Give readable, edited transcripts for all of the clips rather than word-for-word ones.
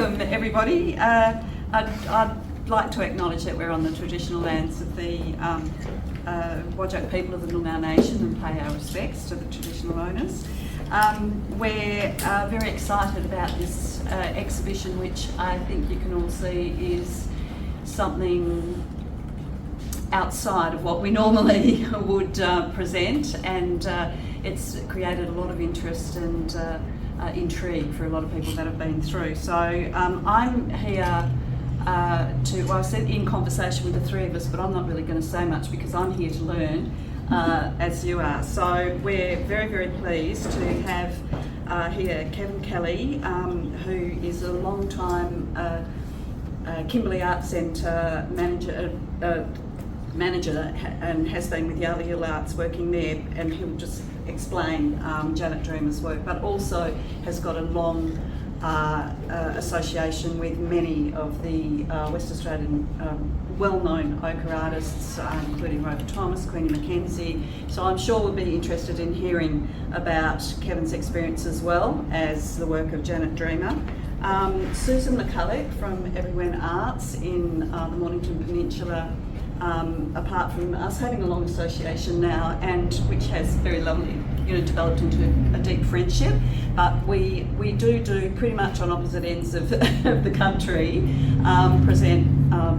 welcome everybody. I'd like to acknowledge that we're on the traditional lands of the Whadjuk people of the Noongar Nation and pay our respects to the traditional owners. We're very excited about this exhibition, which I think you can all see is something outside of what we normally would present, and it's created a lot of interest and intrigue for a lot of people that have been through. So I'm here well, I said in conversation with the three of us, but I'm not really going to say much because I'm here to learn as you are. So we're very, very pleased to have here Kevin Kelly, who is a long time Kimberley Art Centre manager and has been with Yarliyil Arts working there, and he'll just explain Janet Dreamer's work, but also has got a long association with many of the West Australian well-known ochre artists, including Rhoda Thomas, Queenie Mackenzie. So I'm sure we'll be interested in hearing about Kevin's experience as well as the work of Janet Dreamer. Susan McCulloch from Everywhen Arts in the Mornington Peninsula, apart from us having a long association now, and which has very lovely, developed into a deep friendship. But we do pretty much on opposite ends of the country, present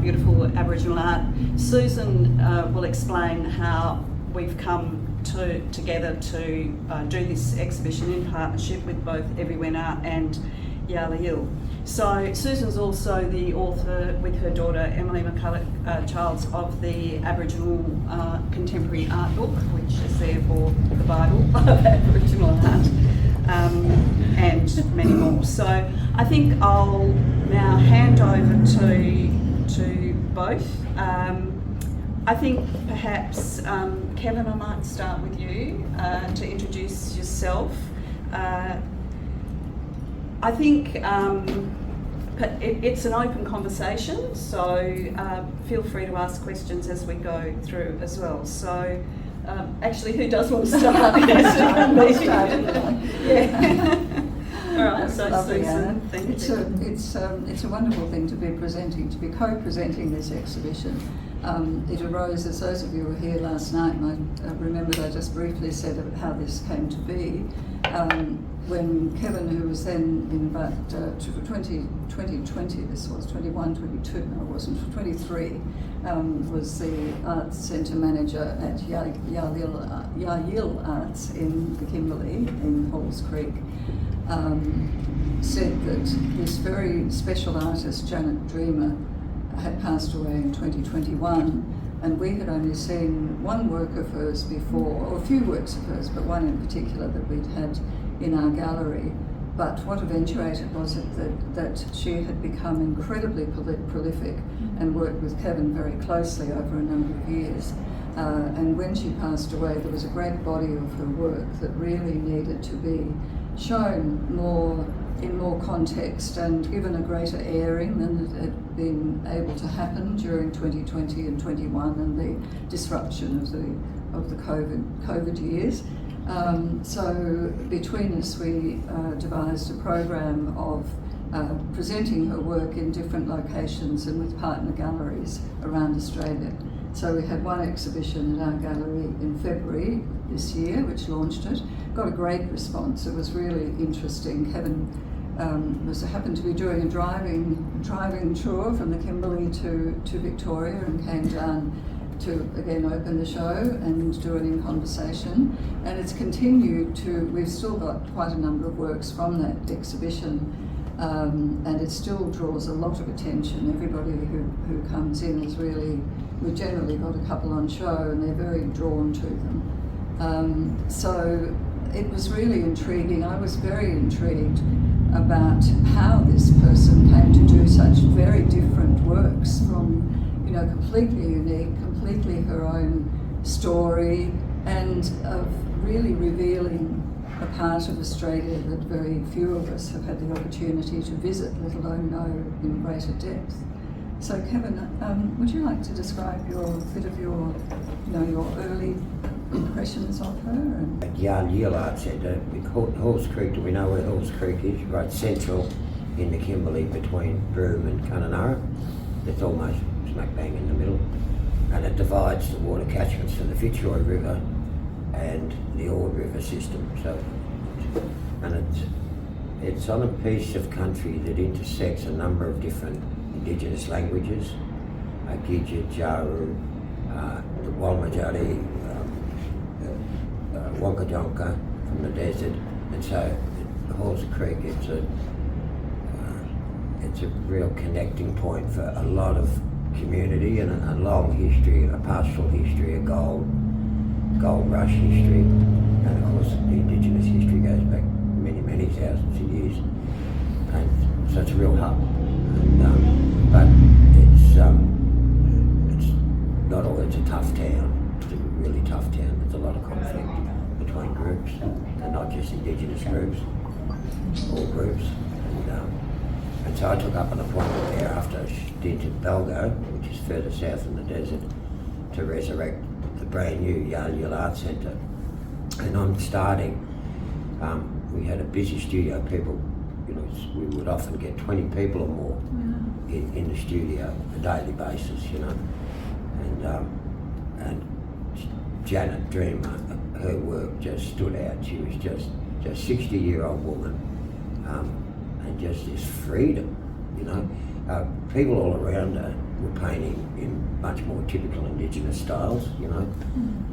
beautiful Aboriginal art. Susan will explain how we've come together to do this exhibition in partnership with both Everywhen Art and Yarliyil. So Susan's also the author with her daughter Emily McCulloch Childs of the Aboriginal Contemporary Art Book, which is therefore the Bible of Aboriginal art, and many more. So I think I'll now hand over to both. I think perhaps Kevin, I might start with you to introduce yourself. I think it's an open conversation, so feel free to ask questions as we go through as well. So actually, who does want to start? Yeah. All right, so lovely, Susan, Anna. thank you. It's a wonderful thing to be co-presenting this exhibition. It arose, as those of you who were here last night, and I remembered I just briefly said how this came to be. When Kevin, who was then in about 2020, this was 21, 22, no it wasn't, 23, was the Arts Centre manager at Yarliyil Arts in the Kimberley, in Halls Creek, said that this very special artist, Janet Dreamer, had passed away in 2021, and we had only seen one work of hers before, or a few works of hers, but one in particular that we'd had in our gallery. But what eventuated was that she had become incredibly prolific and worked with Kevin very closely over a number of years. And when she passed away, there was a great body of her work that really needed to be shown in more context and given a greater airing than it had been able to happen during 2020 and 21 and the disruption of the COVID years. So between us, we devised a program of presenting her work in different locations and with partner galleries around Australia. So we had one exhibition in our gallery in February this year, which launched it. Got a great response. It was really interesting. Kevin happened to be doing a driving tour from the Kimberley to Victoria and came down to again open the show and do it in conversation. And it's continued we've still got quite a number of works from that exhibition, and it still draws a lot of attention. Everybody who comes in is really, we've generally got a couple on show and they're very drawn to them. So it was really intriguing. I was very intrigued about how this person came to do such very different works from, completely unique, completely her own story, and of really revealing a part of Australia that very few of us have had the opportunity to visit, let alone know in greater depth. So Kevin, would you like to describe your early impressions of her? At Yarliyil Art Centre, with Halls Creek, do we know where Halls Creek is? Right central in the Kimberley between Broome and Kununurra. It's almost smack bang in the middle, and it divides the water catchments for the Fitzroy River and the Ord River system. So, and it's on a piece of country that intersects a number of different Indigenous languages, Artitja Jaru, the Walmajari, Wonkajonka from the desert, and so Halls Creek, it's a real connecting point for a lot of community and a long history, a pastoral history, a gold rush history, and of course the Indigenous history goes back many thousands of years, and so it's a real hub. And, but it's not always a tough town. It's a really tough town. There's a lot of conflict between groups, and not just Indigenous groups, all groups. And so I took up an appointment there after a stint at Belgo, which is further south in the desert, to resurrect the brand new Yarliyil Art Centre. And I'm starting, we had a busy studio, people, we would often get 20 people or more in the studio on a daily basis, and Janet Dreamer, her work just stood out. She was just 60-year-old woman, and just this freedom, people all around her were painting in much more typical Indigenous styles,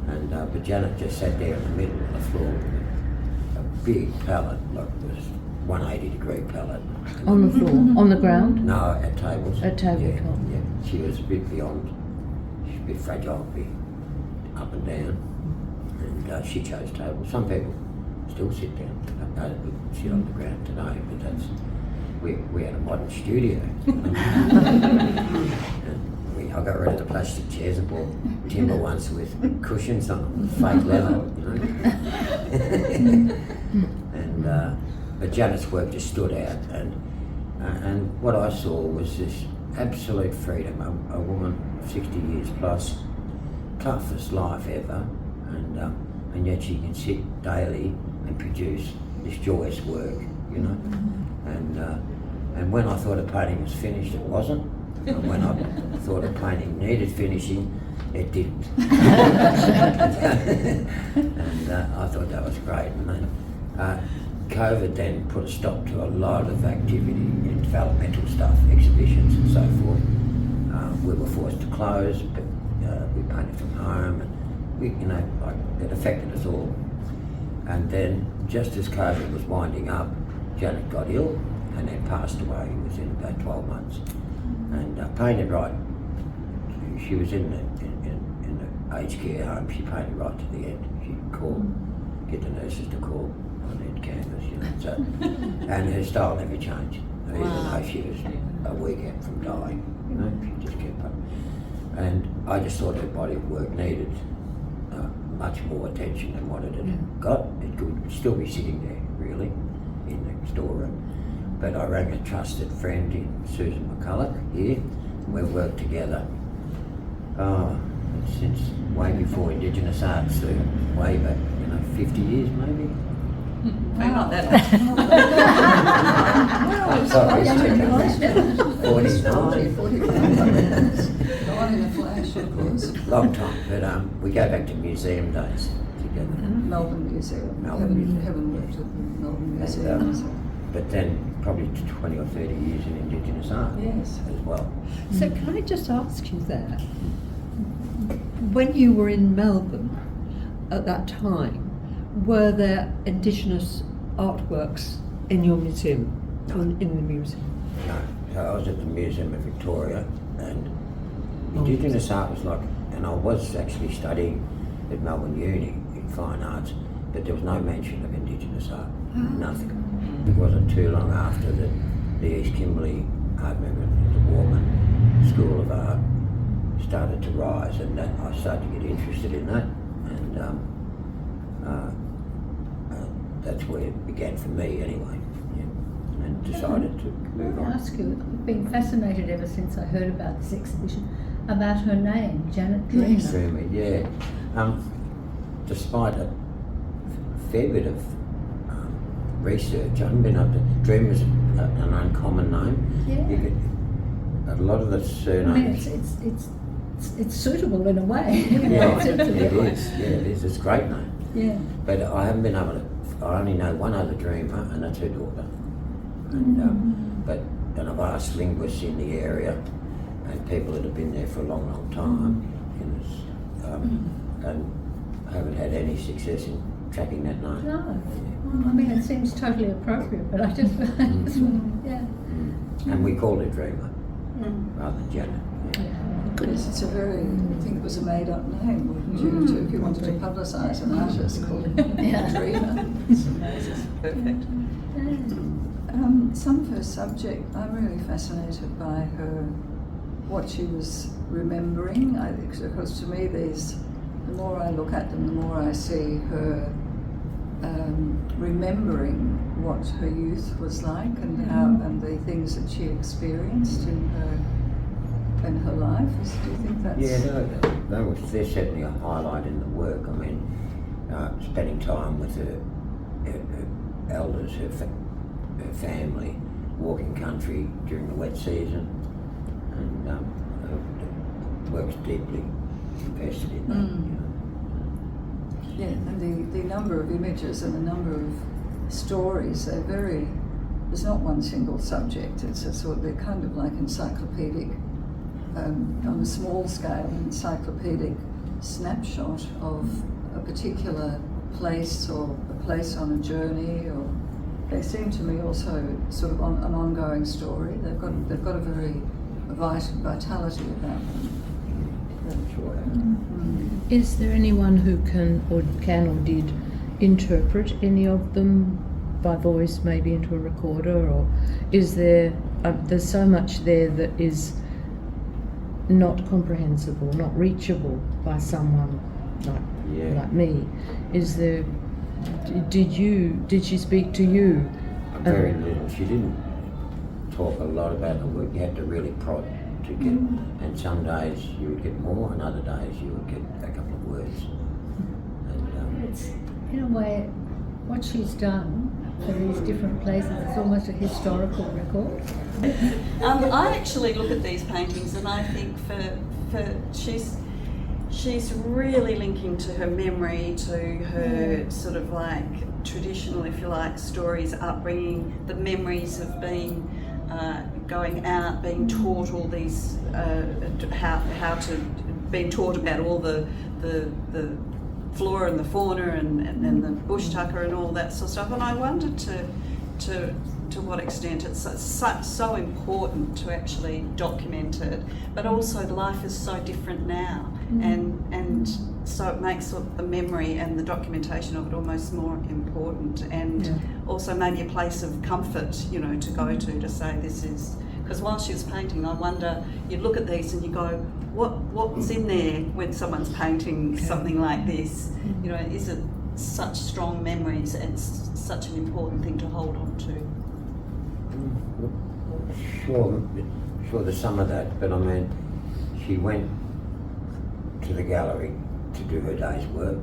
and but Janet just sat there in the middle of the floor with a big palette, like this 180-degree palette. On the floor? On the ground? No, at tables. At tabletop. Yeah. She was a bit beyond, she's a bit fragile, a bit up and down, and she chose tables. Some people still sit down, sit on the ground today, but that's, we had a modern studio. I got rid of the plastic chairs and bought timber ones with cushions on them, fake leather, And but Janet's work just stood out, and what I saw was this absolute freedom. A woman 60 years plus, toughest life ever, and yet she can sit daily and produce this joyous work, And when I thought a painting was finished, it wasn't. And when I thought a painting needed finishing, it didn't. And I thought that was great. And then COVID then put a stop to a lot of activity in developmental stuff, exhibitions and so forth. We were forced to close, but we painted from home, and it affected us all. And then, just as COVID was winding up, Janet got ill and then passed away within about 12 months. And painted right. She was in the aged care home. She painted right to the end. She'd get the nurses to call on end canvas, So, and her style never changed, even though she was a week out from dying. She just kept up. And I just thought her body of work needed much more attention than what it had got. It could still be sitting there, really, in the storeroom. But I rang a trusted friend in Susan McCulloch here, and we've worked together since way before Indigenous art, so way back, 50 years maybe. Not that long. Sorry, it's 49. 45. Gone in a flash, of course. Long time, but we go back to museum days together. Melbourne Museum. Melbourne Haven't worked at the Melbourne Museum. But then probably 20 or 30 years in Indigenous art Yes. as well. So can I just ask you there, when you were in Melbourne at that time, were there Indigenous artworks in your museum, No. in the museum? No, so I was at the Museum of Victoria, and Indigenous art was like, and I was actually studying at Melbourne Uni in Fine Arts, but there was no mention of Indigenous art, nothing. It wasn't too long after that the East Kimberley Art Movement, the Warman School of Art, started to rise, and that I started to get interested in that, and that's where it began for me anyway, and decided to move Can I on. ask you, I've been fascinated ever since I heard about this exhibition, about her name, Janet Dreamer. Dreamer, yeah. Despite a fair bit of research, I haven't been able to. Dreamer's an uncommon name. Yeah. You get a lot of the I mean, surnames. it's suitable in a way. Yeah, It's it a device. is. Yeah, it is. It's a great name. Yeah. But I haven't been able to. I only know one other dreamer, and that's her daughter. And and I've asked linguists in the area and people that have been there for a long, long time, and I haven't had any success in tracking that name. No. Well, I mean, it seems totally appropriate, but I just, yeah. And we called her Dreamer rather than Janet. Yes, it's a very, I think it was a made-up name, wouldn't you, if you wanted to publicise an artist called Dreamer. It's amazing. Perfect. Some of her subject, I'm really fascinated by her, what she was remembering. I think, because to me these, the more I look at them, the more I see her remembering what her youth was like and how, and the things that she experienced in her life. Do you think that's... Yeah, they're certainly a highlight in the work. I mean, spending time with her elders, her family, walking country during the wet season, and works deeply invested in that. You know. Yeah, and the number of images and the number of stories, they're very, there's not one single subject, it's a sort of, they're kind of like encyclopedic, on a small scale, encyclopedic snapshot of a particular place or a place on a journey, or they seem to me also sort of an ongoing story. They've got a very vitality about them. Is there anyone who can or did interpret any of them by voice, maybe into a recorder, or is there? There's so much there that is not comprehensible, not reachable by someone like me. Is there? Did she speak to you? Very little. She didn't talk a lot about the work. You had to really prod to get, and some days you would get more, and other days you would get a couple of words. And, It's, in a way, what she's done for these different places is almost a historical record. I actually look at these paintings and I think for she's really linking to her memory, to her sort of like traditional, if you like, stories, upbringing, the memories of being going out, being taught all these how to being taught about all the flora and the fauna and the bush tucker and all that sort of stuff. And I wondered to what extent it's so important to actually document it, but also life is so different now, and so it makes the memory and the documentation of it almost more important, and also maybe a place of comfort, you know, to go to say this is, because while she was painting, I wonder, you'd look at these and you go, what's in there when someone's painting something like this? You know, is it such strong memories and such an important thing to hold on to? Sure, there's some of that, but I mean, she went to the gallery to do her day's work,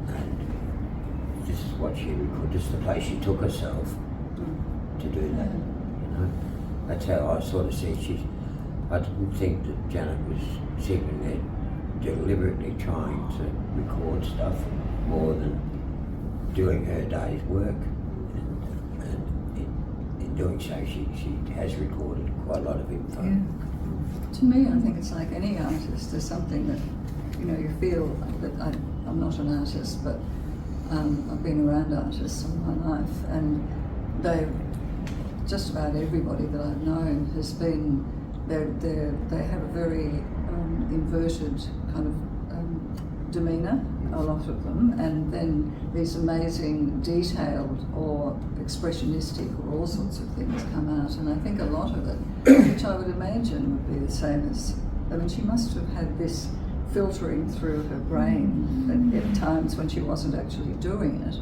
and this is what she recorded. This is the place she took herself to do that. You know, that's how I sort of see I didn't think that Janet was sitting there deliberately trying to record stuff more than doing her day's work. Doing so, she has recorded quite a lot of info. Yeah. To me, I think it's like any artist. There's something that, you know, you feel that I'm not an artist, but I've been around artists all my life, and just about everybody that I've known has been, they have a very inverted kind of demeanour, a lot of them, and then these amazing detailed or expressionistic or all sorts of things come out, and I think a lot of it, which I would imagine would be the same as, I mean, she must have had this filtering through her brain at times when she wasn't actually doing it,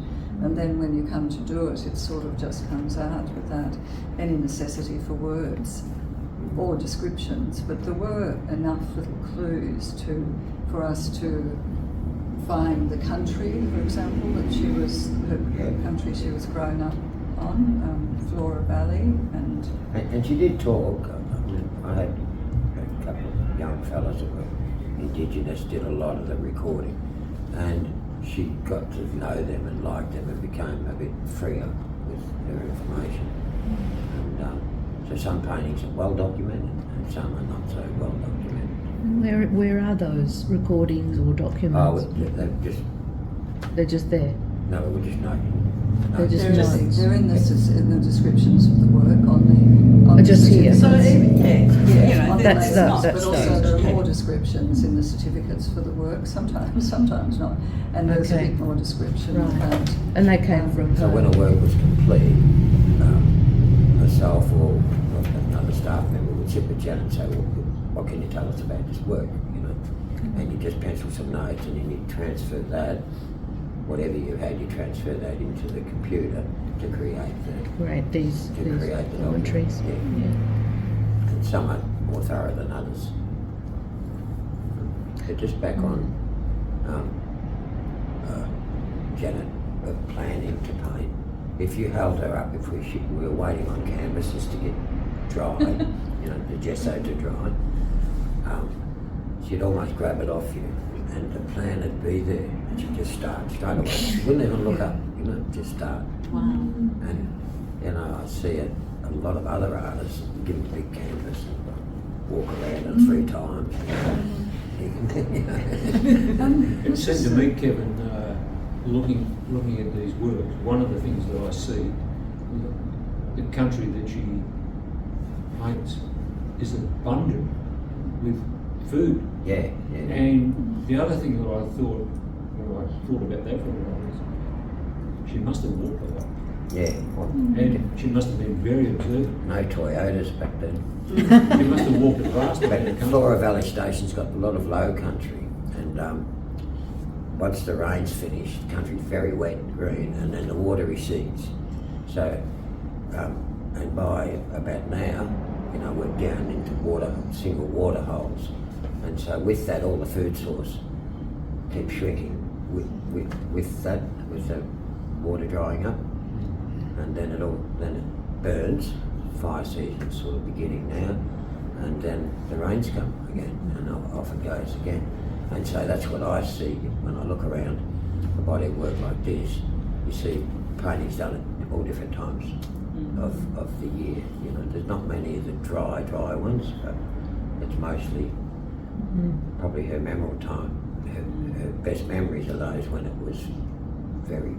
and then when you come to do it, it sort of just comes out without any necessity for words or descriptions, but there were enough little clues for us to find the country, for example, that she was, her country she was grown up on, Flora Valley, And she did talk. I mean, I had a couple of young fellas that were Indigenous, did a lot of the recording, and she got to know them and like them and became a bit freer with her information. And so some paintings are well documented and some are not so well documented. Where are those recordings or documents? They're just They're just there. no, we're just noting. They're just they're in the descriptions of the work on the Just here. certificates. So even, you know, on the That's labels, that- but that's also those. there are more descriptions in the certificates for the work, sometimes not. And there's Okay. a bit more description Right. about And they came from So her. when a work was complete, myself or another staff member would sit with Jen and say, well, what can you tell us about this work, you know? And you just pencil some notes and then you transfer that, whatever you had, you transfer that into the computer to create Right, these create the commentaries. document. Yeah. And some are more thorough than others. But just back on Janet planning to paint. If you held her up, if we were waiting on canvases to get dry, you know, the gesso to dry, she'd almost grab it off you, and the plan would be there, and she'd just start straight away. She wouldn't even look up, you know, just start. wow. And you know, I see it. A lot of other artists give them a big canvas and walk around it 3 times. It seemed to me, Kevin, looking at these works, one of the things that I see, the country that she paints is abundant with food. Yeah. And the other thing that I thought, when I thought about that for a while, is she must have walked a lot. Yeah. And she must have been very observant. No Toyotas back then. She must have walked a vast amount of But country. Flora Valley Station's got a lot of low country, and once the rain's finished, the country's very wet and green, and then the water recedes. So, and by about now, you know, we're down into single water holes, and so with that, all the food source keeps shrinking with the water drying up, and then it burns. Fire season's sort of beginning now, and then the rains come again, and off it goes again. And so that's what I see when I look around a body of work like this. You see paintings done at all different times of the year. You know, there's not many of the dry ones, but it's mostly probably her memorable time. Her best memories are those when it was very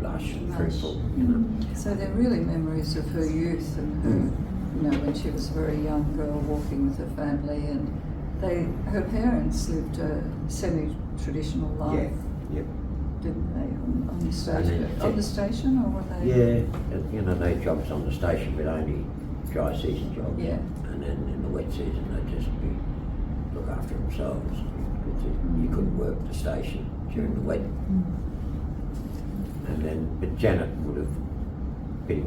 lush and fruitful, you know. So they're really memories of her youth and her, you know, when she was a very young girl walking with her family, and her parents lived a semi-traditional life, Yep. didn't they, on the station? And then- On the station, or were they? Yeah, you know, they jobs on the station, but only dry season jobs. Yeah. And then in the wet season, they'd just look after themselves. You couldn't work the station during the wet. And then, but Janet would have been,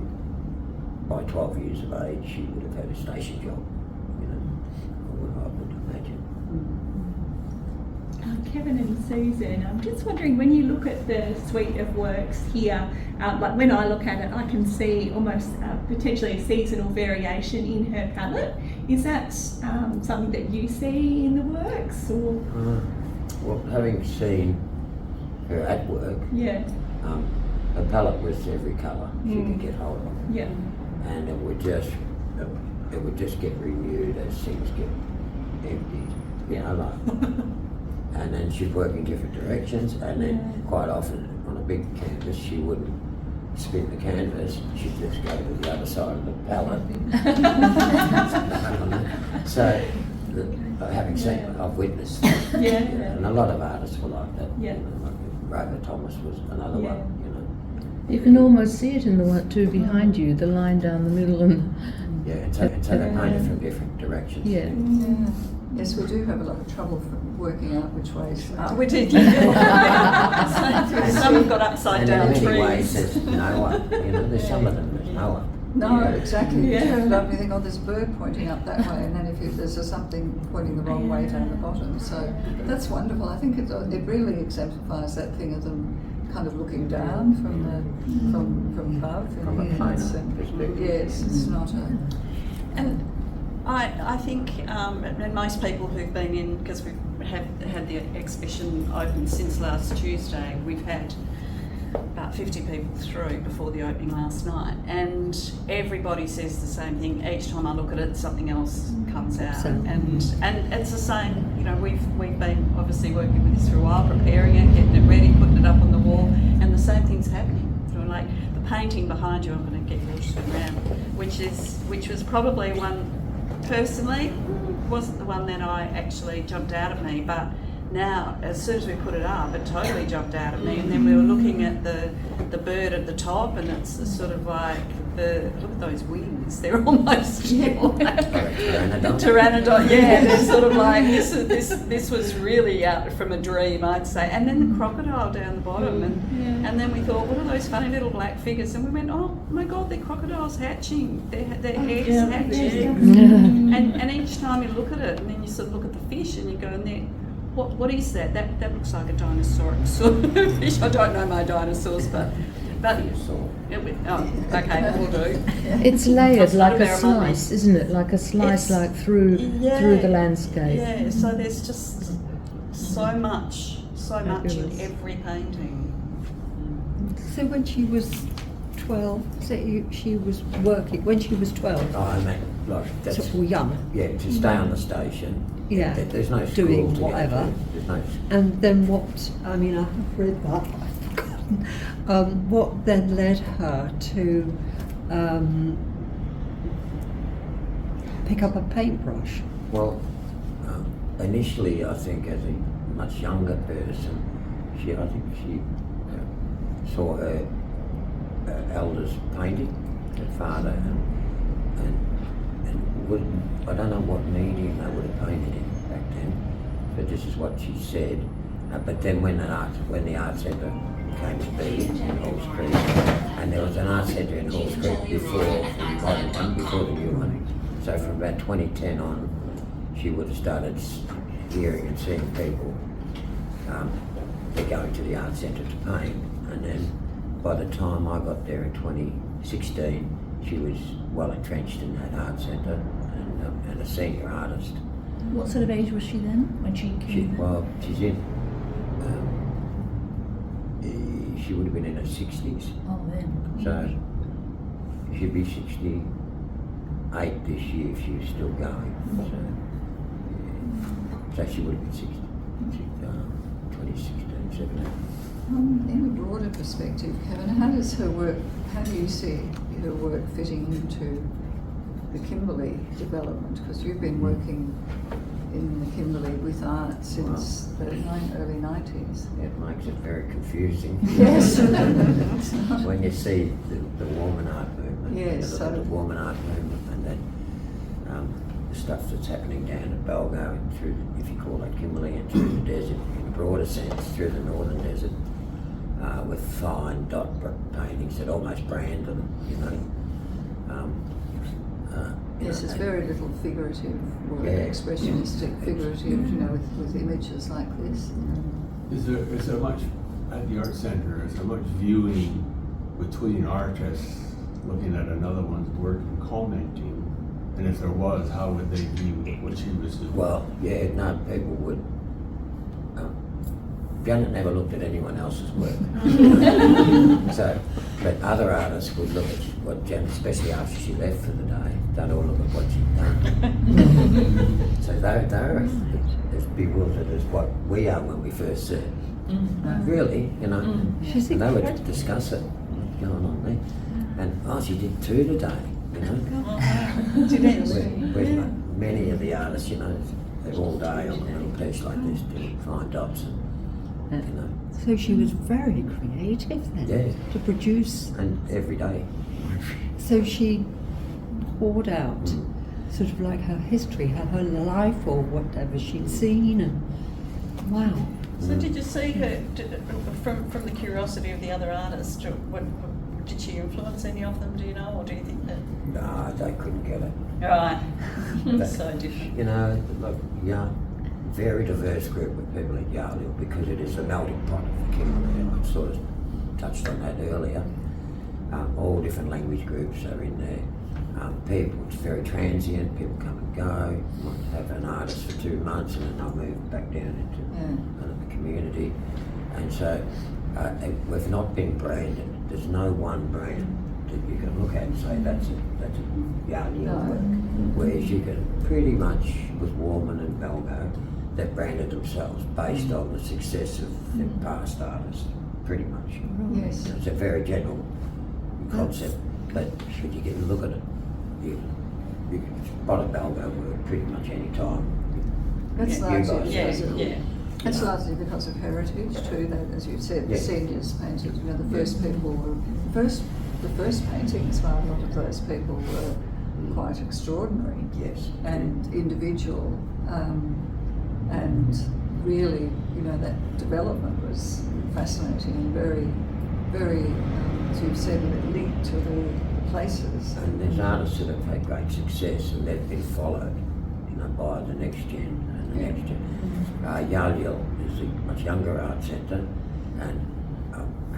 by 12 years of age, she would have had a station job, you know, I would imagine. Kevin and Susan, I'm just wondering, when you look at the suite of works here, like when I look at it, I can see almost potentially a seasonal variation in her palette. Is that something that you see in the works, or? Well, having seen her at work, Yeah, her palette was every colour she could get hold of. yeah, And it would just get renewed as things get emptied, you know, like. And then she'd work in different directions, and then quite often on a big canvas she wouldn't spin the canvas, she'd just go to the other side of the palette. So, having seen it, I've witnessed that. Yeah. And a lot of artists were like that. Yeah. You know, like Rover Thomas was another Yeah. one, you know. You can almost see it in the one two behind you, the line down the middle and Yeah, and so they painted from different directions. yeah. Yeah. Yes, we do have a lot of trouble from working out which ways up. We did. Some have got upside And down in many ways, trees. there's no one. You know, there's some of them there's no one. No, Yeah. exactly. Yeah. You turn it up and you think, oh, there's a bird pointing up that way, and then if there's something pointing the wrong way down the bottom. So that's wonderful. I think it really exemplifies that thing of them kind of looking down from above. From a Yeah, planar it's perspective. yes, it's not a. And I think, and most people who've been in, because we've had the exhibition open since last Tuesday, we've had about 50 people through before the opening last night, and everybody says the same thing. Each time I look at it, something else comes out, and it's the same. You know, we've been obviously working with this for a while, preparing it, getting it ready, putting it up on the wall, and the same thing's happening. You know, like the painting behind you, I'm going to get yours around, which was probably one. Personally, wasn't the one that I actually jumped out at me, but now as soon as we put it up, it totally jumped out at me. And then we were looking at the bird at the top, and it's sort of like look at those wings, they're almost pteranodon. Yeah, they're sort of like this was really out from a dream, I'd say. And then the crocodile down the bottom, and then we thought, what are those funny little black figures? And we went, oh my God, they're crocodiles hatching, their eggs hatching. And each time you look at it, and then you sort of look at the fish, and you go in there. What is that? That looks like a dinosaur sort of fish. I don't know my dinosaurs, but okay, we'll do. It's layered like a slice, isn't it? Like a slice, like through the landscape. Yeah. So there's just so much in every painting. So when she was 12, so she was working when she was 12. Oh, I mean, like that's So young. yeah, to stay on the station. Yeah. There's no school Doing to go whatever. to. There's no. And then what? I mean, I have read that. I've forgotten. What then led her to pick up a paintbrush? Well, initially, I think as a much younger person, I think she saw her elders painting, her father, and I don't know what medium they would have painted in back then, but this is what she said. But then when the art centre came to be in Halls Creek, and there was an art centre in Halls Creek before the modern one, before the new one. So from about 2010 on, she would have started hearing and seeing people they're going to the art centre to paint. And then by the time I got there in 2016, she was well entrenched in that art centre and a senior artist. What sort of age was she then when she came? She's in. She would have been in her 60s. Oh, then. So she'd be 68 this year if she was still going. So she would have been 60, 2016, 17. In a broader perspective, Kevin, how do you see her work fitting into the Kimberley development? Because you've been working in the Kimberley with art since the early 90s. It makes it very confusing. Yes. When you see the woman art movement, Yes, the woman art movement, and then the stuff that's happening down at Balgo and through, if you call that Kimberley, and through the desert, in a broader sense, through the northern desert, with fine dot paintings that almost brand them, you know. Yes, it's very little figurative or expressionistic, figurative, you know, with images like this. Is there much at the art centre? Is there much viewing between artists looking at another one's work and commenting? And if there was, how would they view what she was doing? Well, yeah, no, people would. Janet never looked at anyone else's work. So, but other artists would look at what Janet, especially after she left for the day, they'd all look at what she'd done. So they're as bewildered as what we are when we first see it. Really, you know. And they would discuss it, what's going on there. And she did two today, you know. Whereas many of the artists, you know, they're all day on a little piece like this doing fine dots. You know. So she was very creative then to produce. And every day. So she poured out sort of like her history, her life or whatever she'd seen, and wow. So did you see her, from the curiosity of the other artists, did she influence any of them, do you know, or do you think that? No, they couldn't get it. Right. So different. You know, look, very diverse group of people at Yarliyil, because it is a melting pot of the Kimberley, and I'm sort of touched on that earlier. All different language groups are in there. People, it's very transient, people come and go. Might have an artist for 2 months and then they'll move back down into another community. And so we've not been branded. There's no one brand that you can look at and say that's a Yarliyil work. Whereas you can pretty much, with Warman and Belgo, they've branded themselves based on the success of their past artists, pretty much. Yes. It's a very general concept, but you can look at it. You can spot a Belgo work pretty much any time. That's You largely guys- because that's largely because of heritage too. That, as you said, the Yeah. seniors painted. You know, the first people were the first paintings by a lot of those people were quite extraordinary Yes. and individual, and really, you know, that development was fascinating and very, very, as you've said, linked to the places. And there's artists that have had great success and they've been followed, you know, by the next gen and the next gen. Yarliyil is a much younger art centre and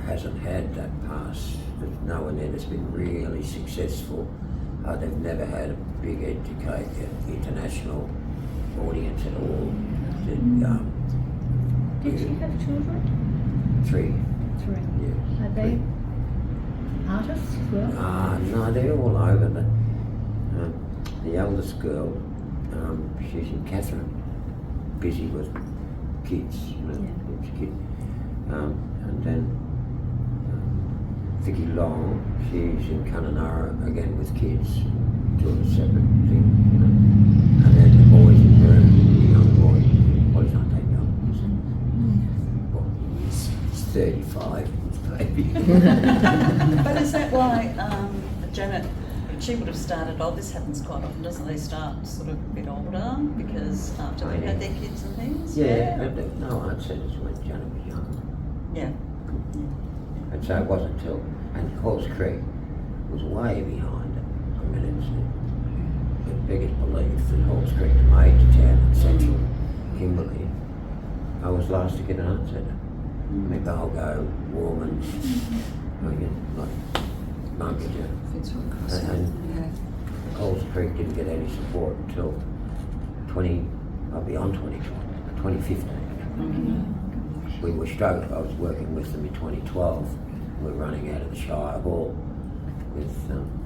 hasn't had that pass. There's no one there that's been really successful. They've never had a big educated international audience at all. Did you have children? 3. 3. Yeah. Are they artists as well? No, they're all over. The eldest girl, she's in Catherine, busy with kids, you know, kid. And then Vicky Long, she's in Kununurra again with kids, doing a separate thing, you know. And then the boys in Broome, the young boys aren't that young. Well, he's 35, maybe. But is that why Janet, she would have started, this happens quite often, doesn't it? They start sort of a bit older because after they've had their kids and things? No, art centres when Janet was young. Yeah. And so it wasn't till, and Halls Creek was way behind it. I mean, it's the biggest belief that Halls Creek, the major town in central Kimberley, I was last to get an art centre. I mean, Belgo, Warman, like Mungaja. And Halls Creek didn't get any support until beyond 2015. We were struggling. I was working with them in 2012. We were running out of the Shire Hall with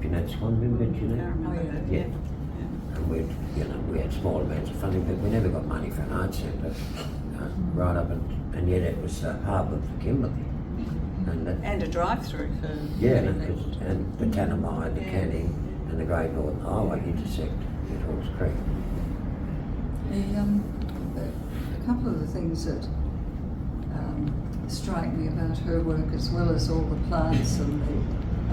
Jeanette Swan, remember Jeanette? Yeah. And we had small amounts of funding, but we never got money for an art centre. Right up and yet it was the hub of Kimberley. And a drive-through for and the Tanami, the Canning, and the Great Northern Highway intersect at Halls Creek. A couple of the things that strike me about her work, as well as all the plants and the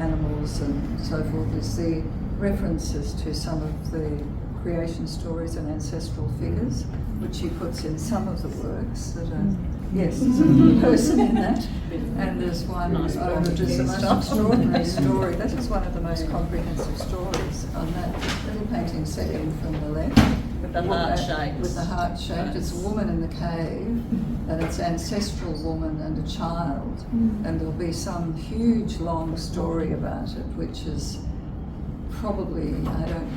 animals and so forth, is the references to some of the creation stories and ancestral figures, which she puts in some of the works that are, yes, there's a person in that, and there's one which is the most extraordinary story. That is one of the most comprehensive stories on that little painting second from the left. With the heart shaped. With the heart shaped. It's a woman in the cave, and it's ancestral woman and a child, and there'll be some huge long story about it, which is probably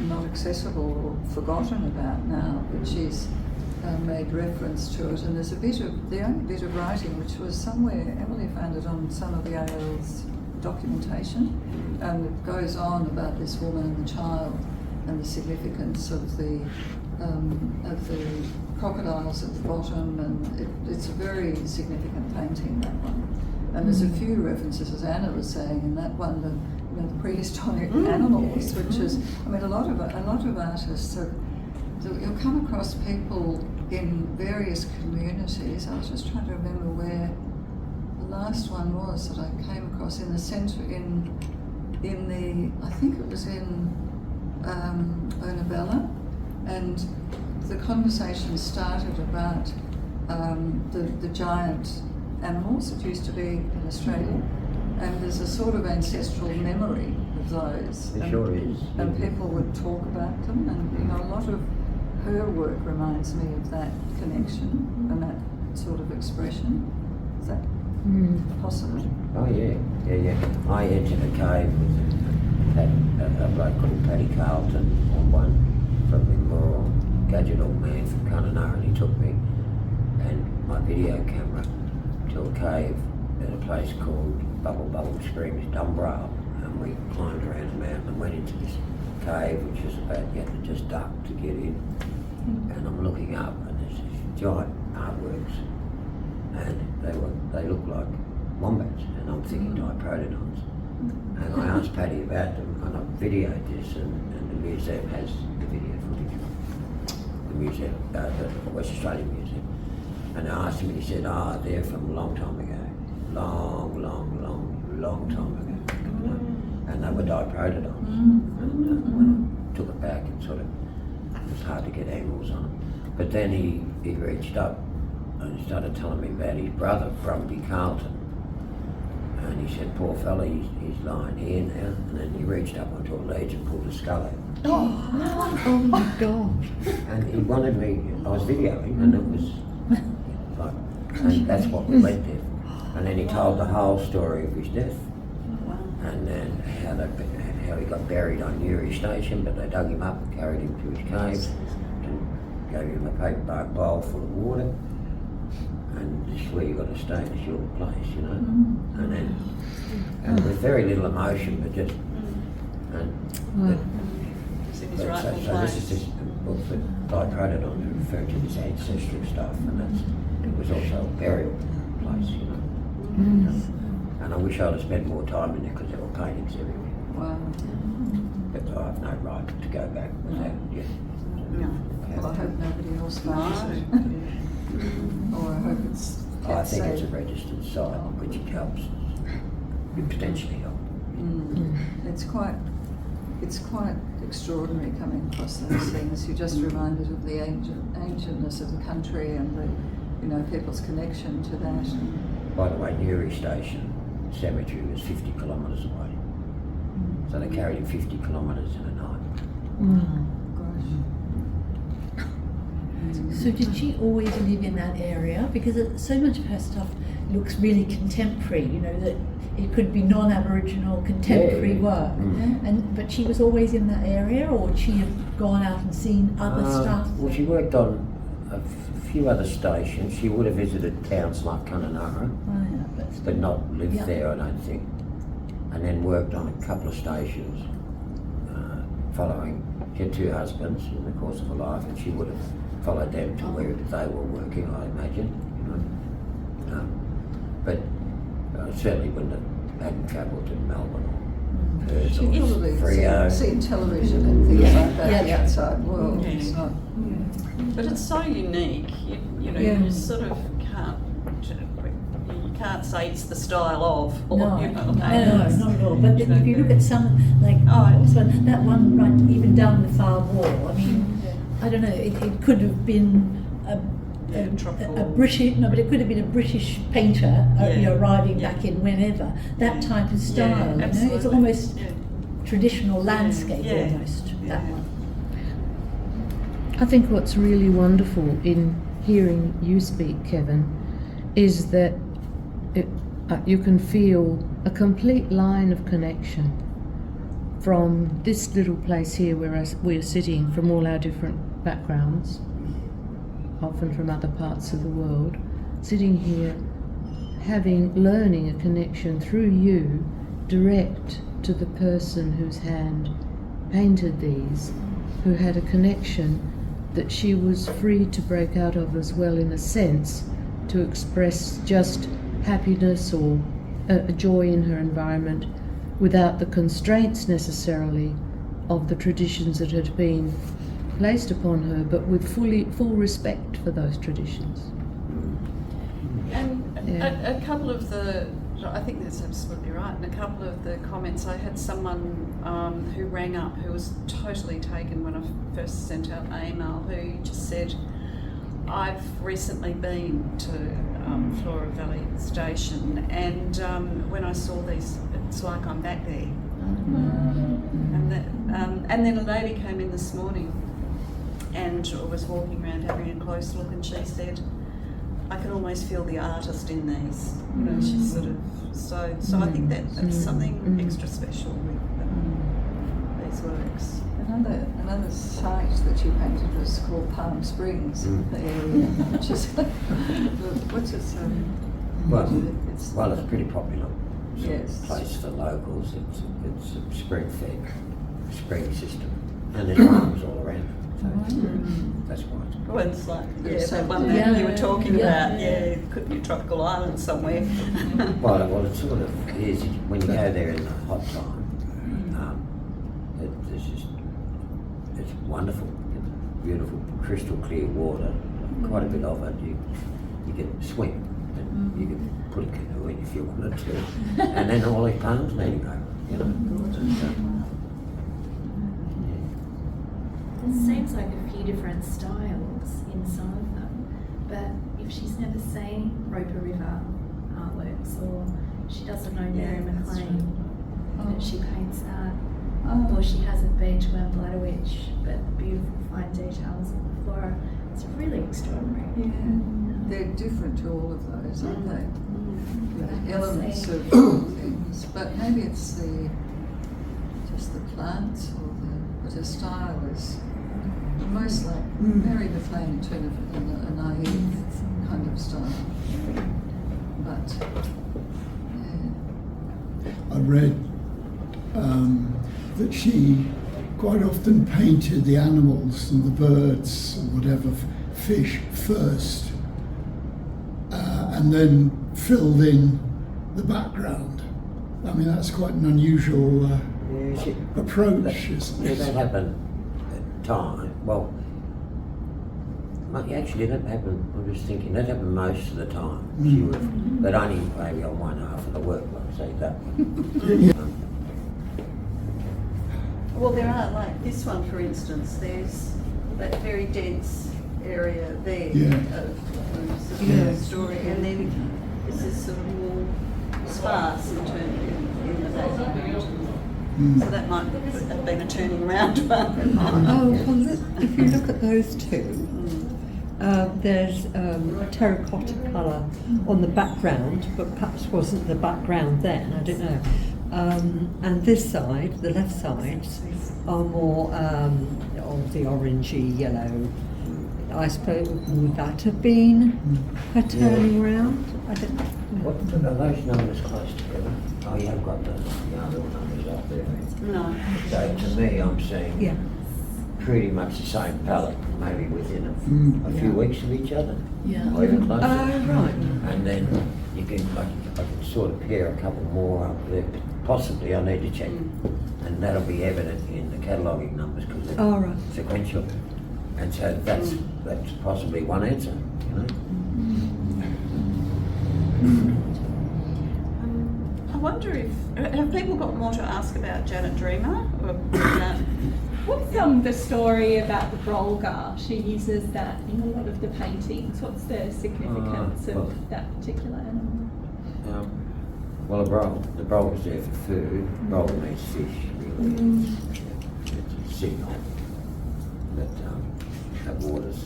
not accessible or forgotten about now, but she's made reference to it. And there's the only bit of writing which was somewhere, Emily found it on some of the AL's documentation, and it goes on about this woman and the child and the significance of the crocodiles at the bottom, and it's a very significant painting, that one. And there's a few references, as Anna was saying, in that one, the prehistoric animals, which is, I mean, a lot of artists you'll come across people in various communities. I was just trying to remember where the last one was that I came across in the centre, I think it was in Onabella, and the conversation started about the giant animals that used to be in Australia, and there's a sort of ancestral memory of those. There sure is. And people would talk about them, and a lot of her work reminds me of that connection and that sort of expression. Is that possibly. Oh yeah. I entered a cave with a bloke called Paddy Carlton on one from Memorial, gadget old man from Kununurra, and he took me and my video camera to a cave at a place called Bubble Screams Dumbrale, and we climbed around the mountain and went into this cave, which was about, you had to just duck to get in. And I'm looking up and there's these giant artworks, and they look like wombats, and I'm thinking diprotodons. And I asked Paddy about them, and I videoed this, and the museum has the video footage. The museum, the West Australian Museum. And I asked him, and he said, they're from a long time ago. Long time ago. And they were diprotodons. And when I took it back, it was hard to get angles on them. But then he reached up and he started telling me about his brother, Brumby Carlton. And he said, poor fella, he's lying here now. And then he reached up onto a ledge and pulled a skull out. Oh my God. And he wanted me, I was videoing, and it was like, and that's what we went there. And then he told the whole story of his death. And then how he got buried on Newry Station, but they dug him up and carried him to his cave and gave him a paper bark bowl full of water. And this is where you've got to stay, it's your place, you know. And with very little emotion, but just, so this is just a book for diprotodons, referring to this ancestral stuff, and it was also a burial place, you know. And I wish I'd have spent more time in there because there were paintings everywhere. Wow. But I have no right to go back without, Well, I hope nobody else finds it. Or I hope it's I think safe. it's a registered site, which helps, could potentially help. It's quite extraordinary coming across those things. You're just reminded of the ancientness of the country and the, people's connection to that. By the way, Newry Station Cemetery was 50 kilometres away. So they carried him 50 kilometres in a night. So did she always live in that area? Because so much of her stuff looks really contemporary, that it could be non-Aboriginal contemporary work. But she was always in that area, or would she have gone out and seen other stuff? Well, she worked on a few other stations. She would have visited towns like Kununurra, but not lived there, I don't think. And then worked on a couple of stations following. She had two husbands in the course of her life, and she would have followed them to where they were working, I imagine. But I certainly hadn't travelled to Melbourne or Perth She or probably Freo. seen television and things like that in the outside world. Yeah. It's not. But it's so unique, you sort of can't say it's the style of. Or, No, not at all. But if you look at some, that one right even down the far wall, I mean, I don't know, it could have been a British, but it could have been a British painter, arriving back in whenever. That type of style, it's almost traditional landscape almost, that one. I think what's really wonderful in hearing you speak, Kevin, is that you can feel a complete line of connection from this little place here where we're sitting, from all our different backgrounds, often from other parts of the world, sitting here, learning a connection through you direct to the person whose hand painted these, who had a connection that she was free to break out of as well, in a sense, to express just happiness or a joy in her environment without the constraints necessarily of the traditions that had been placed upon her, but with full respect for those traditions. And a couple of I think that's absolutely right, and a couple of the comments, I had someone who rang up who was totally taken when I first sent out an email, who just said, I've recently been to Flora Valley Station, and when I saw these, it's like I'm back there. And then a lady came in this morning and was walking around having a close look, and she said, I can almost feel the artist in these. You know, she's sort of so I think that's something extra special with these works. Another site that you painted was called Palm Springs, the area, which is what's its Well, it's pretty popular. It's Yes. a place for locals. It's a spring-fed spring system, and there's farms all around. So that's why. Well, it's like, There's that some- one that you were talking Yeah. about, it could be a tropical island somewhere. Well, it sort of is. When you go there in the hot time, it's wonderful. Beautiful, crystal clear water. Quite a bit of it. You can swim. And you can put a canoe in if you wanted to. And then all these palms leaning over. You know. It seems like a few different styles in some of them, but if she's never seen Roper River artworks, or she doesn't know Mary McLean, but she paints that, or she hasn't been to Bladderwich, but beautiful fine details on the flora, it's really extraordinary. They're different to all of those, aren't they? Elements of things, but maybe it's just the plants or but her style is most like Mary McLean in terms of a naive kind of style. But I read that she quite often painted the animals and the birds or whatever, fish first, and then filled in the background. I mean, that's quite an unusual approach, isn't it? That happened at time. Well, actually, that happened. I'm just thinking that happened most of the time. She would, but only maybe on one half of the work. Like say that. Well, there are, like this one, for instance, there's that very dense area there of the story, and then this is sort of more sparse in the background. So that might have been a turning around one. Oh, well, if you look at those two, there's a terracotta colour on the background, but perhaps wasn't the background then, I don't know. And this side, the left side, are more of the orangey yellow. I suppose, would that have been her turning around? I don't know. What are those numbers close together? Oh, you haven't got the other numbers up there. No. So to me, I'm seeing pretty much the same palette, maybe within a few weeks of each other, or even closer. Right. And then you can, I can sort of pair a couple more up there. Possibly, I need to check, and that'll be evident in the cataloguing numbers because they're sequential. And so that's possibly one answer, you know. I wonder if have people got more to ask about Janet Dreamer? Or What's the story about the brolga? She uses that in a lot of the paintings. What's the significance of that particular animal? Well, the brolga is there for food. Brolga means fish, really. It's a signal that the water's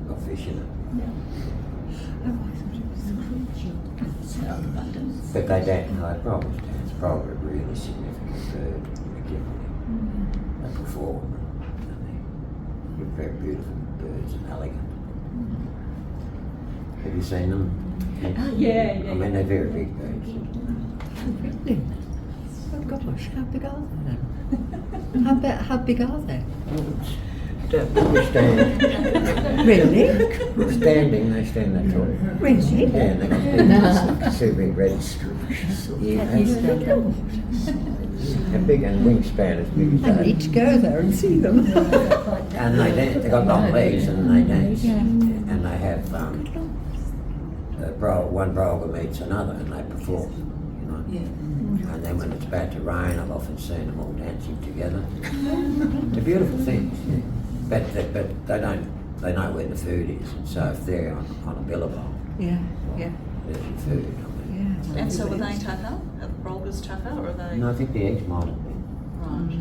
got fish in it. But they don't know brolgas dance. Brolga are a really significant bird in the Kimberley. They perform and they're very beautiful birds and elegant. Have you seen them? Yeah. I mean, they're very big birds. Really? Oh gosh, how big are they then? How big are they? We're standing. Really? We're standing, they stand that tall. Really? Yeah, and they got big, two big red ears. They're big and wingspan as big as I that. need to go there and see them. And they dance, they've got long legs and they dance. And they have, one brolga meets another and they perform, you know. And then when it's about to rain, I've often seen them all dancing together. They're beautiful things, but they know where the food is, and so if they're on a billabong, there's your food. I mean. And so were they tucker? Are the brolgas tucker, or are they? No, I think the eggs might have been. Right.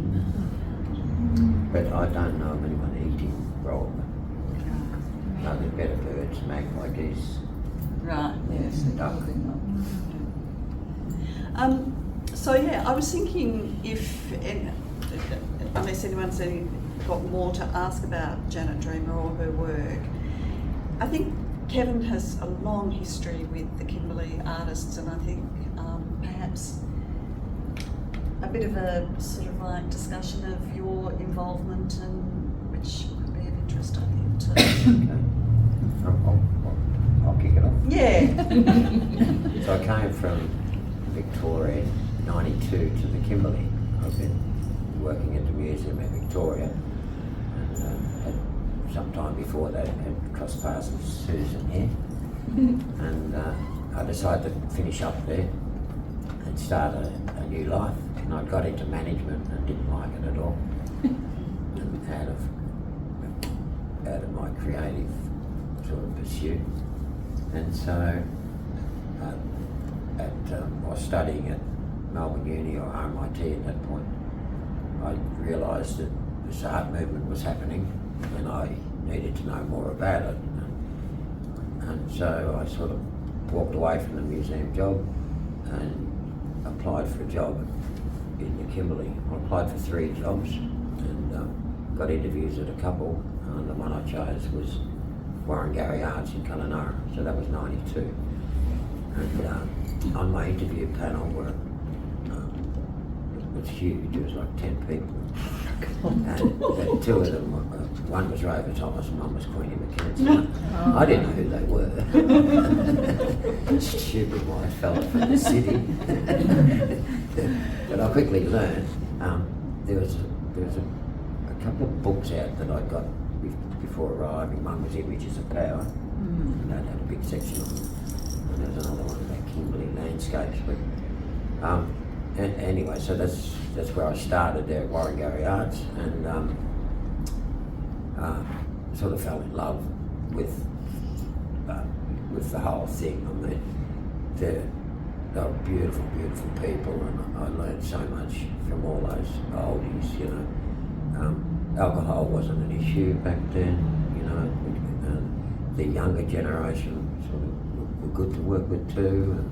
But I don't know of anyone eating brolga. No, they're better birds. birds, magpie geese. Right. Yes, Duck. definitely not. So yeah, I was thinking unless anyone's got more to ask about Janet Dreamer or her work, I think Kevin has a long history with the Kimberley artists, and I think perhaps a bit of a sort of like discussion of your involvement, and which could be of interest, I think, too. Okay. I'll kick it off. Yeah. So I came from Victoria in '92 to the Kimberley. I've been working at the museum at Victoria, and sometime before that had crossed paths with Susan here, and I decided to finish up there and start a new life. And I got into management and didn't like it at all, and out of my creative sort of pursuit. And so I was studying at Melbourne Uni or RMIT at that point. I realised that this art movement was happening and I needed to know more about it. And so I sort of walked away from the museum job and applied for a job in the Kimberley. I applied for 3 jobs and got interviews at a couple, and the one I chose was Yarliyil Arts in Kununurra, so that was '92. And on my interview panel it was huge, it was like 10 people. And 2 of them, one was Rover Thomas and one was Queenie Mackenzie. I didn't know who they were. Stupid white fella from the city. But I quickly learned there was a couple of books out that I got before arriving. One was Images of Power, and that had a big section on it. And there was another one about Kimberley landscapes. But anyway, so that's where I started there at Yarliyil Arts, and sort of fell in love with the whole thing. I mean, they were beautiful, beautiful people, and I learned so much from all those oldies. You know, alcohol wasn't an issue back then. You know, the younger generation sort of were good to work with too. And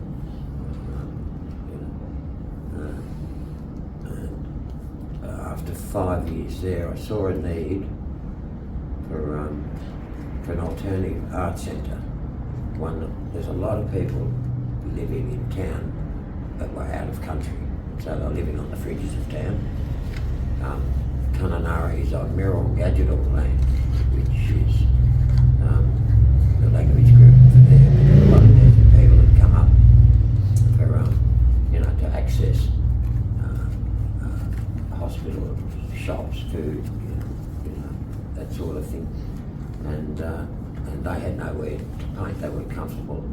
after 5 years there, I saw a need for an alternative art centre. There's a lot of people living in town that were out of country, so they're living on the fringes of town. Kununurra is on Mirror Gadgetal land, which is the language group for there. And a lot of desert people that come up for to access hospitals, shops, food, that sort of thing. And they had nowhere to paint. They weren't comfortable.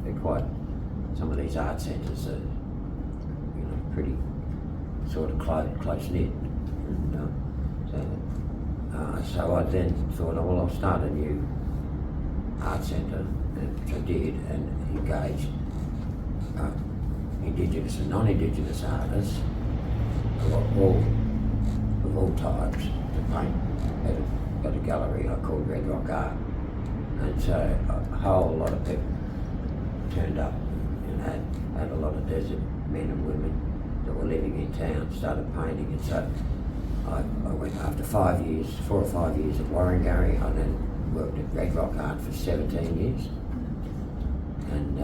They're quite. Some of these art centres are, pretty sort of close knit. So I then thought, well, I'll start a new art centre, which I did, and engaged Indigenous and non-Indigenous artists of all types to paint at a gallery I called Red Rock Art. And so a whole lot of people turned up, and had a lot of desert men and women that were living in town started painting. And so I went after 4 or 5 years at Warringah. I then worked at Red Rock Art for 17 years, and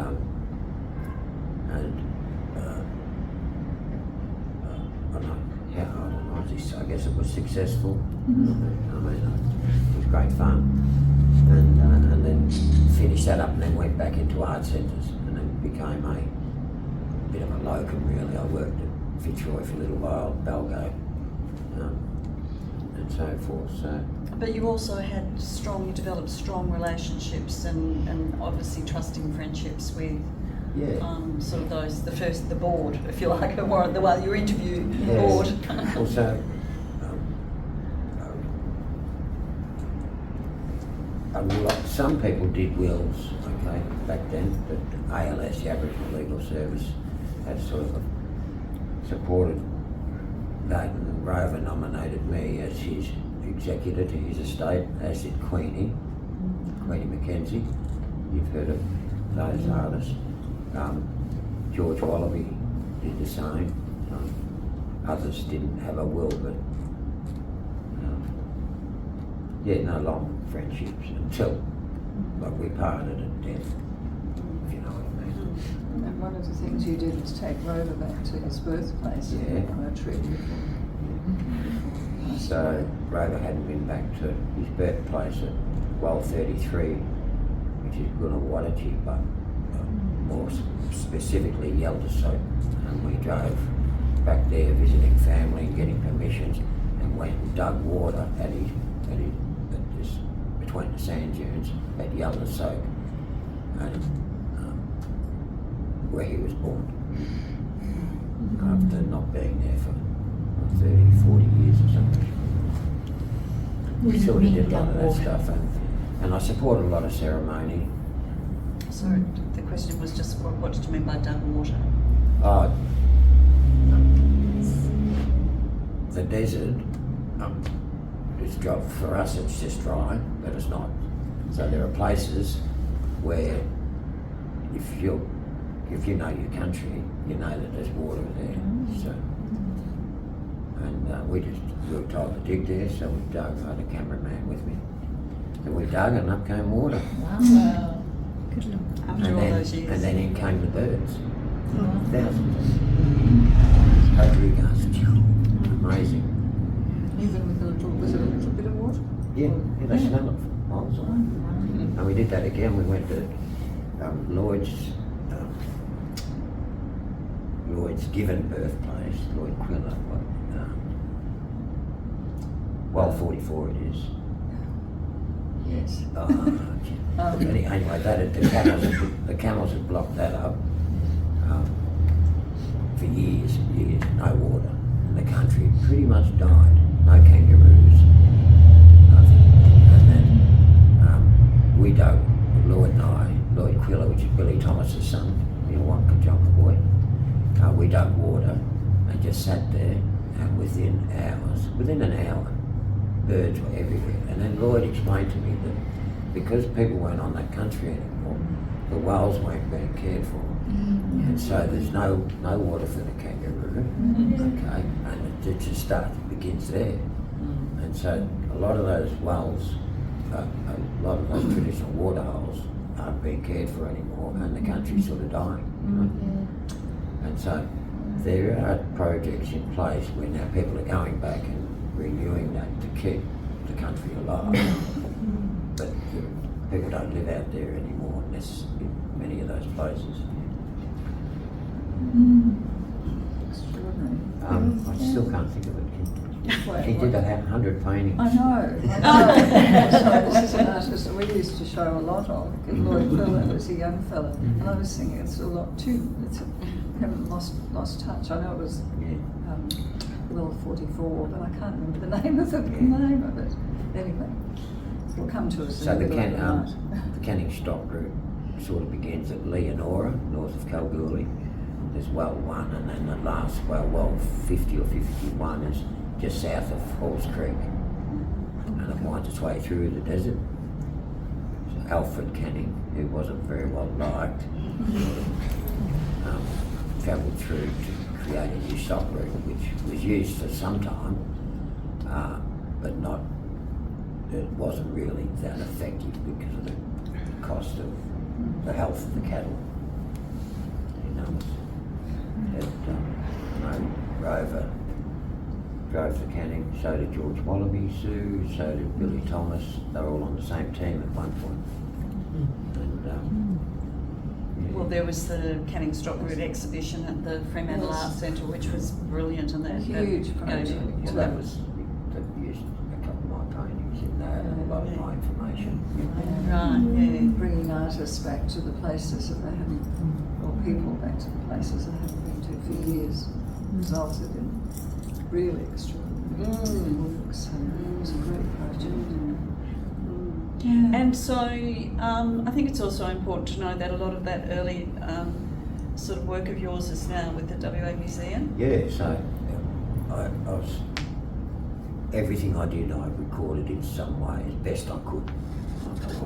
I guess it was successful. I mean, it was great fun, and then finished that up, and then went back into art centres, and then became a bit of a locum really. I worked at Fitzroy for a little while, Balgo, and so forth. So. But you also you developed strong relationships and obviously trusting friendships with sort of the board, if you like, or your interview board. Also, some people did wills, okay, back then, but ALS, the Aboriginal Legal Service, had sort of supported that, and Rover nominated me as his executor to his estate, as did Queenie. Queenie Mackenzie. You've heard of those artists. George Wallaby did the same. Others didn't have a will, but no long friendships until we parted at death, if you know what I mean. And one of the things you did was take Rover back to his birthplace on a trip. So Rover hadn't been back to his birthplace at well 33, which is Gunawadachee, but more specifically Yeldersoak. And we drove back there visiting family and getting permissions, and went and dug water at this between the sand dunes at Yeldersoak, and where he was born. After not being there for 30, 40 years or something. We sort of did a lot of that stuff, and I support a lot of ceremony. Sorry, the question was just what did you mean by dug water? The desert, it's dry. For us it's just dry, but it's not. So there are places where if you know your country, you know that there's water there. So, and we were told to dig there, so we dug. I had a cameraman with me. So we dug and up came water. Wow. Good luck. After all those years. And then in came the birds. Thousands of them. Totally amazing. Even with a little bit of water? Yeah, they smell it for miles away. And we did that again. We went to Lloyd's given birthplace, Lloyd Quiller. Well, 44 it is. Yes. Anyway, the camels had blocked that up for years and years. No water, and the country pretty much died. No kangaroos, nothing. And then we dug, Lloyd and I, Lloyd Quiller, which is Billy Thomas's son, one Kajonka boy. We dug water and just sat there, and within an hour, birds were everywhere. And then Lloyd explained to me that because people weren't on that country anymore, the whales weren't being cared for. And so there's no water for the kangaroo, okay, and it just begins there. And so a lot of those wells, a lot of those traditional water holes aren't being cared for anymore, and the country's sort of dying. And so there are projects in place where now people are going back and renewing that to keep the country alive. But people don't live out there anymore unless in many of those places. Extraordinary. I still can't think of it. He did 100 paintings. I know. So this is an artist that we used to show a lot of. Lloyd Quiller was a young fella, and I was thinking it's a lot too. Haven't lost touch. I know it was Will 44, but I can't remember the name of it. Anyway, it'll come to us. So the Canning Stock route sort of begins at Leonora, north of Kalgoorlie. There's well 1, and then the last well 50 or 51 is just south of Halls Creek, and it winds its way through the desert. So Alfred Canning, who wasn't very well liked, travelled through to create a new stock route, which was used for some time, but it wasn't really that effective because of the cost of the health of the cattle. Rover drove the Canning, so did George Wallaby, Sue, so did Billy Thomas. They were all on the same team at one point. And, well, there was the Canning Stock Route exhibition at the Fremantle Art Centre, which was brilliant, and that huge project. That used a couple of my paintings in there, and a lot of my information. Bringing artists back to the places that they haven't, or people back to the places they haven't been to for years, resulted in really extraordinary works. And it was a great project. And so I think it's also important to know that a lot of that early sort of work of yours is now with the WA Museum. Yeah, so everything I did I recorded in some way as best I could. I wasn't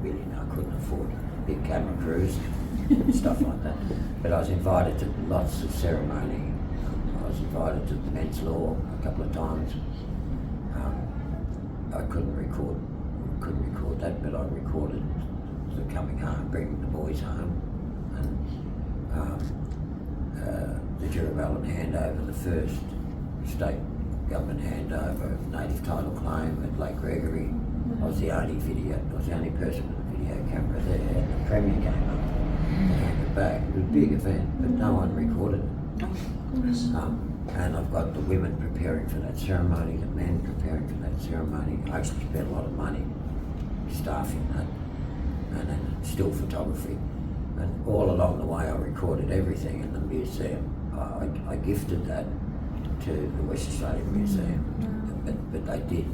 really, I couldn't afford big camera crews and stuff like that. But I was invited to lots of ceremony. I was invited to the men's law a couple of times. I couldn't record that, but I recorded the coming home, bringing the boys home, and the Yarliyil handover, the first state government handover of native title claim at Lake Gregory. I was the only person with a video camera there, and the Premier came up and handed it back. It was a big event, but no one recorded it. And I've got the women preparing for that ceremony, the men preparing for that ceremony. I actually spent a lot of money staffing that, and then still photography. And all along the way I recorded everything in the museum. I gifted that to the West Australian Museum, but they did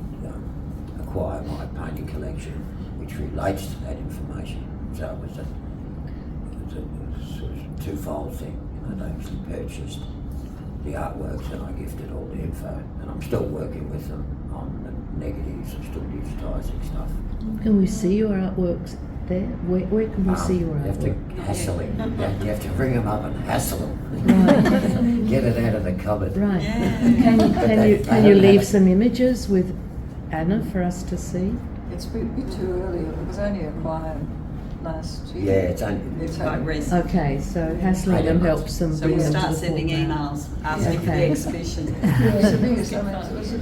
acquire my painting collection, which relates to that information. So it was a sort of twofold thing. They actually purchased the artworks and I gifted all the info, and I'm still working with them on the negatives. I'm still digitising stuff. Can we see your artworks there? Where can we see your You have to artwork? hassle him. You have to ring him up and hassle him. Right. Get it out of the cupboard. Right. Yeah. Can you leave some images with Anna for us to see? It's a bit too early. It was only acquired last year. Yeah, it's only Quite recent. Okay, so hassling them helps them. So bring we'll them to start the sending foreground. emails asking for the Okay. exhibition. It was the biggest acquisition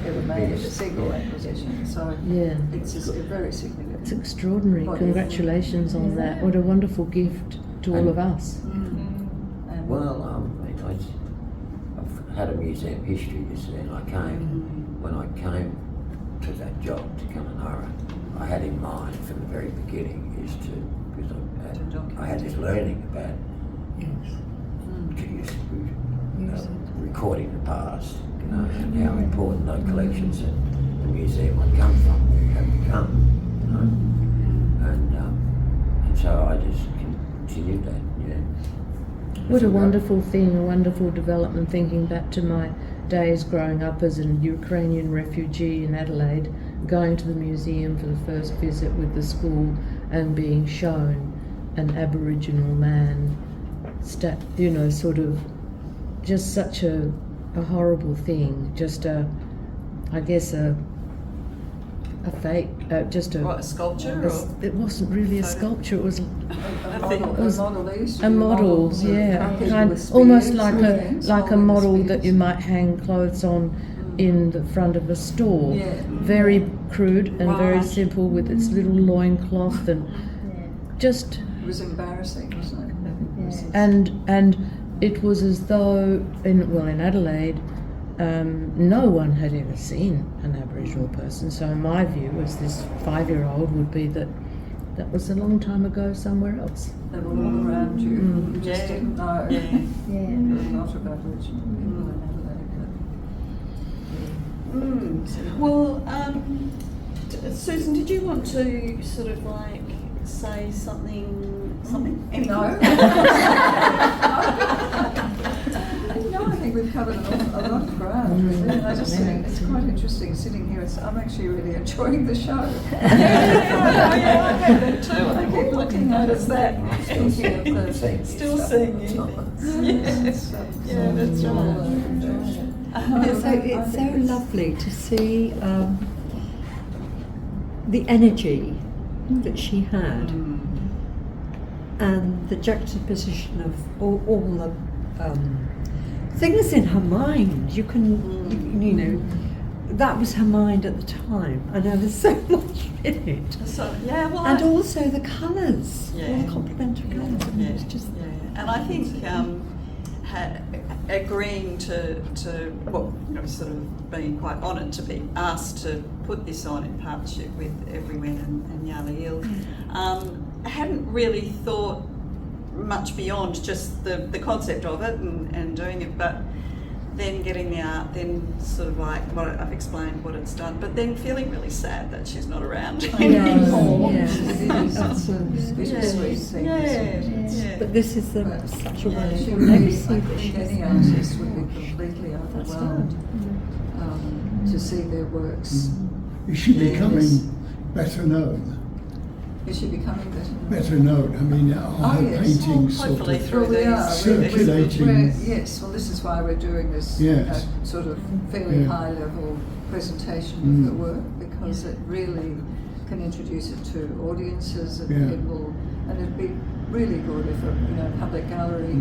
ever made, a single acquisition. So Yeah. it's very significant. It's extraordinary. Body. Congratulations on that. What a wonderful gift to all of us. And well, I've had a museum history, you see, and when I came to that job to Kununurra, I had in mind from the very beginning because I had this learning about recording the past, and how important those collections that the museum I'd come from have become, and so I just continued that. What a wonderful thing, a wonderful development, thinking back to my days growing up as a Ukrainian refugee in Adelaide, going to the museum for the first visit with the school and being shown an Aboriginal man, sort of just such a horrible thing, just a fake, just a... What, a sculpture? It wasn't really a sculpture, it was a a model, yeah, almost like a model that you might hang clothes on in the front of a store. Yeah. Very crude and very Right. simple with its little loincloth and just... It was embarrassing, wasn't it? And it was as though, in Adelaide, no one had ever seen an Aboriginal person. So my view as this 5-year-old would be that was a long time ago somewhere else. They were all around you. You just didn't know. Yeah. There were a lot of Aboriginal people in Adelaide. Well, Susan, did you want to sort of like say something? Anything? No. No, I think we've covered a lot of ground. And I just think it's quite interesting sitting here. I'm actually really enjoying the show. Yeah, I get that too. I keep looking at us that. Thinking of the Still seeing you. Yes. Yeah, that's right. It's so lovely to see the energy that she had and the juxtaposition of all the things in her mind. You can, you know, that was her mind at the time, and there was so much in it. So, yeah, well, And also the colours, all Yeah. the complementary colours. Yeah, It's just and I think agreeing to well, you know, sort of being quite honoured to be asked to put this on in partnership with Everywhen and Yarliyil, I hadn't really thought much beyond just the concept of it and doing it, but then getting the art, then sort of like what I've explained what it's done, but then feeling really sad that she's not around anymore. That's a bittersweet thing. Yeah. But this is such a She wonderful really, legacy I that think she's any artist would be completely overwhelmed to see their works. Is she becoming better known? Is she becoming better? Better known. I mean, are her yes. paintings Well, sort hopefully of through we are. circulating? Yes, well, this is why we're doing this Yes. sort of fairly Yeah. high-level presentation of her work, because it really can introduce it to audiences and people, and it'd be really good if a public gallery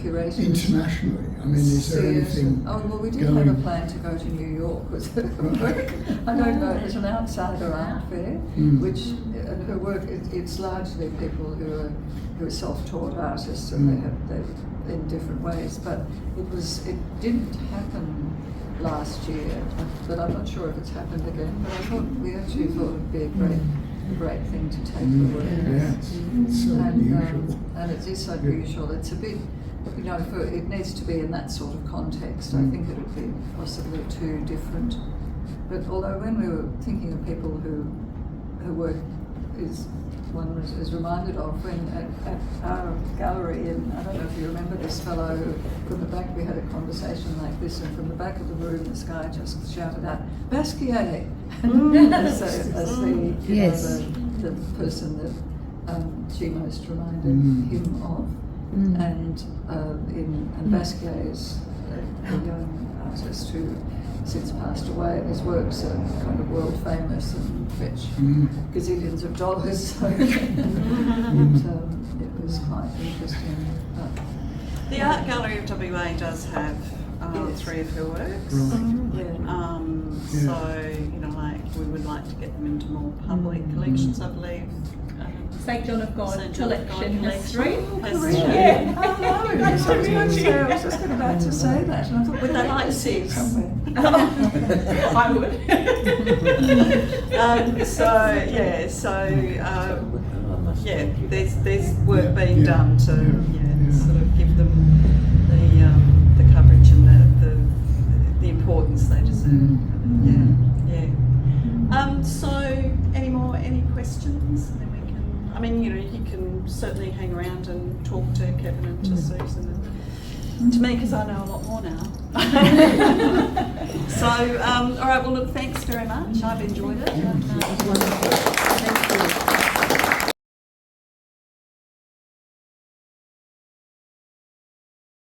curators Internationally, I mean, is there see it. anything Oh well, we did going? have a plan to go to New York with her work. I don't know. There's an outsider art fair, which and her work. It's largely people who are self-taught artists, and they in different ways. But it didn't happen last year, but I'm not sure if it's happened again. But we actually thought it'd be a great thing to take the work. Yes, it's so unusual. And it is so unusual. It's a bit, it needs to be in that sort of context. I think it would be possibly too different. But although when we were thinking of people who work one is reminded of when at our gallery, and I don't know if you remember this fellow who, from the back, we had a conversation like this, and from the back of the room this guy just shouted out, Basquiat! as the, the person that she most reminded him of. And Basquiat is a young artist who since passed away, and his works are kind of world famous and fetch gazillions of dollars. So it was quite interesting. The Art Gallery of WA does have 3 of her works. So, we would like to get them into more public collections, I believe. St John of God St. John of collection God has collection. 3. Has Really? Yeah. Oh no, I was just about to say that, and I thought, Would they like 6? somewhere? I would. There's work being done to sort of give them the coverage and the importance they deserve. So any questions? And then we can. I mean, you can certainly hang around and talk to Kevin and to Susan and to me, because I know a lot more now. So, all right. Well, look. Thanks very much. I've enjoyed it. That was wonderful. Thank you.